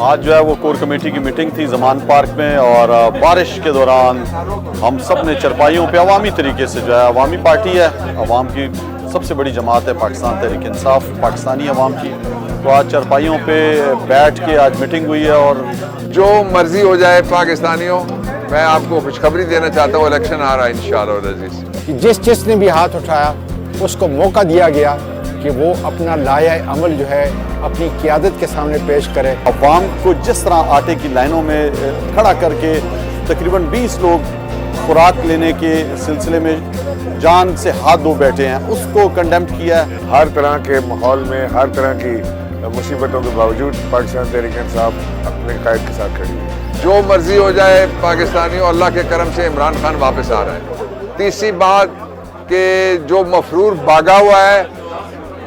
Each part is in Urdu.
آج جو ہے وہ کور کمیٹی کی میٹنگ تھی زمان پارک میں، اور بارش کے دوران ہم سب نے چرپائیوں پہ عوامی طریقے سے جو ہے، عوامی پارٹی ہے، عوام کی سب سے بڑی جماعت ہے پاکستان تحریک انصاف پاکستانی عوام کی، تو آج چرپائیوں پہ بیٹھ کے آج میٹنگ ہوئی ہے۔ اور جو مرضی ہو جائے پاکستانیوں، میں آپ کو خوشخبری دینا چاہتا ہوں، الیکشن آ رہا ہے انشاءاللہ العزیز۔ جس نے بھی ہاتھ اٹھایا اس کو موقع دیا گیا کہ وہ اپنا لائحہ عمل جو ہے اپنی قیادت کے سامنے پیش کرے۔ عوام کو جس طرح آٹے کی لائنوں میں کھڑا کر کے تقریباً 20 لوگ خوراک لینے کے سلسلے میں جان سے ہاتھ دھو بیٹھے ہیں، اس کو کنڈیمڈ کیا ہے۔ ہر طرح کے ماحول میں، ہر طرح کی مصیبتوں کے باوجود پاکستان تحریک انصاف اپنے قائد کے ساتھ کھڑی ہے۔ جو مرضی ہو جائے پاکستانیوں، اللہ کے کرم سے عمران خان واپس آ رہا ہے۔ تیسری بات کہ جو مفرور بھاگا ہوا ہے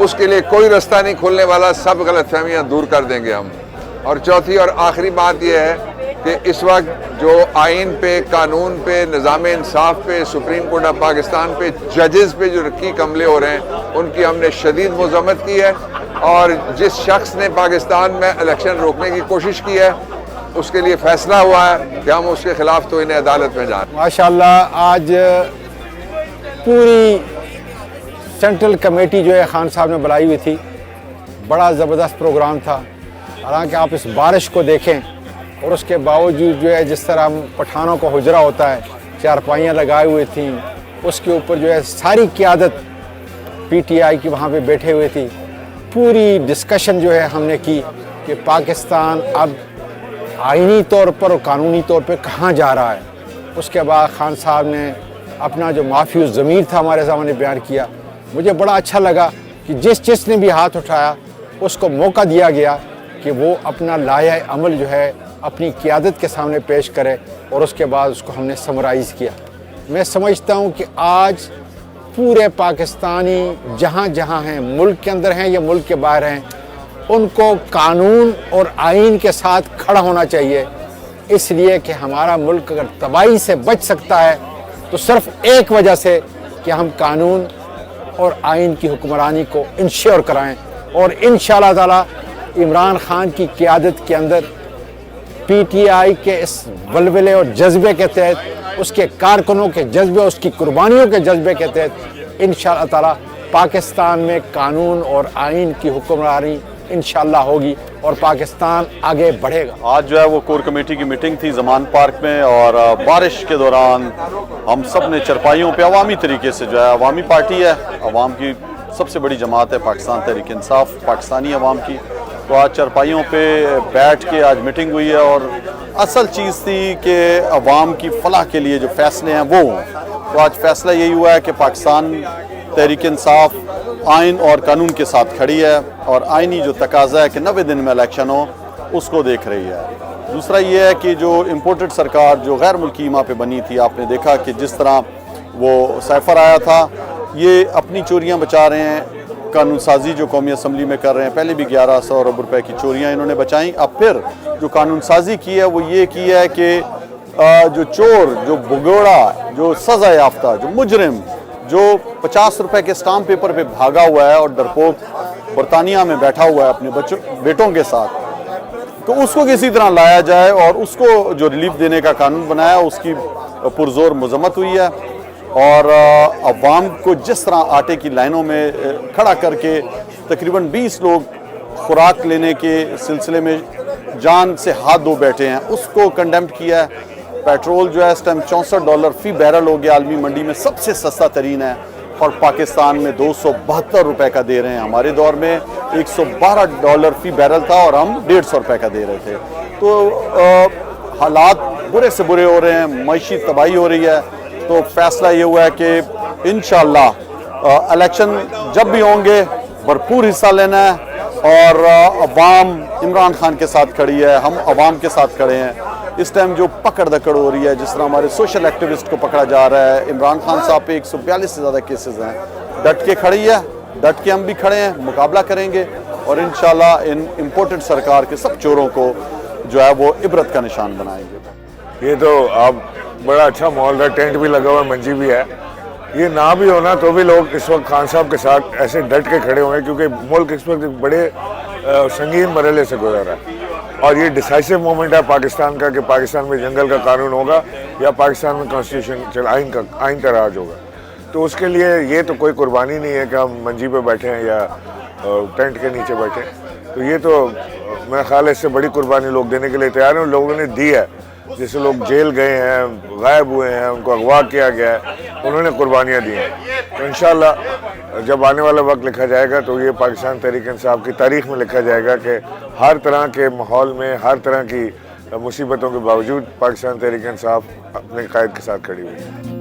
اس کے لیے کوئی رستہ نہیں کھلنے والا، سب غلط فہمیاں دور کر دیں گے ہم۔ اور چوتھی اور آخری بات یہ ہے کہ اس وقت جو آئین پہ، قانون پہ، نظام انصاف پہ، سپریم کورٹ آف پاکستان پہ، ججز پہ جو رقیق حملے ہو رہے ہیں ان کی ہم نے شدید مذمت کی ہے، اور جس شخص نے پاکستان میں الیکشن روکنے کی کوشش کی ہے اس کے لیے فیصلہ ہوا ہے کہ ہم اس کے خلاف تو انہیں عدالت میں جائیں۔ ماشاءاللہ آج پوری سینٹرل کمیٹی جو ہے خان صاحب نے بلائی ہوئی تھی، بڑا زبردست پروگرام تھا۔ حالانکہ آپ اس بارش کو دیکھیں اور اس کے باوجود جو ہے جس طرح ہم پٹھانوں کا حجرہ ہوتا ہے، چارپائیاں لگائے ہوئے تھیں، اس کے اوپر جو ہے ساری قیادت پی ٹی آئی کی وہاں پہ بیٹھے ہوئے تھی۔ پوری ڈسکشن جو ہے ہم نے کی کہ پاکستان اب آئینی طور پر اور قانونی طور پہ کہاں جا رہا ہے۔ اس کے بعد خان صاحب نے اپنا جو معافی الضمیر تھا ہمارے سامنے بیان کیا۔ مجھے بڑا اچھا لگا کہ جس نے بھی ہاتھ اٹھایا اس کو موقع دیا گیا کہ وہ اپنا لائحہ عمل جو ہے اپنی قیادت کے سامنے پیش کرے، اور اس کے بعد اس کو ہم نے سمرائز کیا۔ میں سمجھتا ہوں کہ آج پورے پاکستانی جہاں جہاں ہیں، ملک کے اندر ہیں یا ملک کے باہر ہیں، ان کو قانون اور آئین کے ساتھ کھڑا ہونا چاہیے، اس لیے کہ ہمارا ملک اگر تباہی سے بچ سکتا ہے تو صرف ایک وجہ سے کہ ہم قانون اور آئین کی حکمرانی کو انشور کرائیں، اور انشاءاللہ تعالی عمران خان کی قیادت کے اندر پی ٹی آئی کے اس ولولے اور جذبے کے تحت، اس کے کارکنوں کے جذبے، اس کی قربانیوں کے جذبے کے تحت انشاءاللہ تعالی پاکستان میں قانون اور آئین کی حکمرانی انشاءاللہ ہوگی اور پاکستان آگے بڑھے گا۔ آج جو ہے وہ کور کمیٹی کی میٹنگ تھی زمان پارک میں، اور بارش کے دوران ہم سب نے چرپائیوں پہ عوامی طریقے سے جو ہے، عوامی پارٹی ہے، عوام کی سب سے بڑی جماعت ہے پاکستان تحریک انصاف پاکستانی عوام کی، تو آج چرپائیوں پہ بیٹھ کے آج میٹنگ ہوئی ہے۔ اور اصل چیز تھی کہ عوام کی فلاح کے لیے جو فیصلے ہیں وہ ہوں، تو آج فیصلہ یہی ہوا ہے کہ پاکستان تحریک انصاف آئین اور قانون کے ساتھ کھڑی ہے، اور آئینی جو تقاضا ہے کہ 90 دن میں الیکشن ہو اس کو دیکھ رہی ہے۔ دوسرا یہ ہے کہ جو امپورٹڈ سرکار جو غیر ملکی ماں پہ بنی تھی، آپ نے دیکھا کہ جس طرح وہ سائفر آیا تھا، یہ اپنی چوریاں بچا رہے ہیں، قانون سازی جو قومی اسمبلی میں کر رہے ہیں، پہلے بھی 1100 ارب روپے کی چوریاں انہوں نے بچائیں، اب پھر جو قانون سازی کی ہے وہ یہ کی ہے کہ جو چور، جو بگوڑا، جو سزا یافتہ، جو مجرم، جو 50 روپے کے اسٹامپ پیپر پہ بھاگا ہوا ہے اور ڈرپوک برطانیہ میں بیٹھا ہوا ہے اپنے بیٹوں کے ساتھ، تو اس کو کسی طرح لایا جائے اور اس کو جو ریلیف دینے کا قانون بنایا، اس کی پرزور مذمت ہوئی ہے۔ اور عوام کو جس طرح آٹے کی لائنوں میں کھڑا کر کے تقریباً 20 لوگ خوراک لینے کے سلسلے میں جان سے ہاتھ دھو بیٹھے ہیں، اس کو کنڈیمڈ کیا ہے۔ پیٹرول جو ہے اس ٹائم $64 فی بیرل ہو گیا، عالمی منڈی میں سب سے سستا ترین ہے، اور پاکستان میں 272 روپے کا دے رہے ہیں۔ ہمارے دور میں $112 فی بیرل تھا اور ہم 150 روپے کا دے رہے تھے۔ تو حالات برے سے برے ہو رہے ہیں، معاشی تباہی ہو رہی ہے، تو فیصلہ یہ ہوا ہے کہ انشاءاللہ الیکشن جب بھی ہوں گے بھرپور حصہ لینا ہے، اور عوام عمران خان کے ساتھ کھڑی ہے، ہم عوام کے ساتھ کھڑے ہیں۔ اس ٹائم جو پکڑ دکڑ ہو رہی ہے، جس طرح ہمارے سوشل ایکٹیوسٹ کو پکڑا جا رہا ہے، عمران خان صاحب پہ 142 سے زیادہ کیسز ہیں، ڈٹ کے کھڑی ہے، ڈٹ کے ہم بھی کھڑے ہیں، مقابلہ کریں گے، اور انشاءاللہ ان امپورٹڈ سرکار کے سب چوروں کو جو ہے وہ عبرت کا نشان بنائیں گے۔ یہ تو اب بڑا اچھا ماحول ہے، ٹینٹ بھی لگا ہوا ہے، منجی بھی ہے۔ یہ نہ بھی ہونا تو بھی لوگ اس وقت خان صاحب کے ساتھ ایسے ڈٹ کے کھڑے ہوئے ہیں، کیونکہ ملک اس وقت بڑے سنگین مرحلے سے گزر رہا ہے۔ اور یہ ڈیسائسو مومنٹ ہے پاکستان کا کہ پاکستان میں جنگل کا قانون ہوگا یا پاکستان میں کانسٹیٹیوشن آئین کا راج ہوگا. تو اس کے لیے یہ تو کوئی قربانی نہیں ہے کہ ہم منجی پہ بیٹھے ہیں یا ٹینٹ کے نیچے بیٹھے ہیں. تو یہ تو میرا خیال ہے اس سے بڑی قربانی لوگ دینے کے لیے تیار ہیں. لوگوں نے دی ہے, جیسے لوگ جیل گئے ہیں, غائب ہوئے ہیں, ان کو اغوا کیا گیا ہے, انہوں نے قربانیاں دی ہیں. تو انشاءاللہ جب آنے والا وقت لکھا جائے گا تو یہ پاکستان تحریک انصاف کی تاریخ میں لکھا جائے گا کہ ہر طرح کے ماحول میں, ہر طرح کی مصیبتوں کے باوجود پاکستان تحریک انصاف اپنے قائد کے ساتھ کھڑی ہوئی ہے.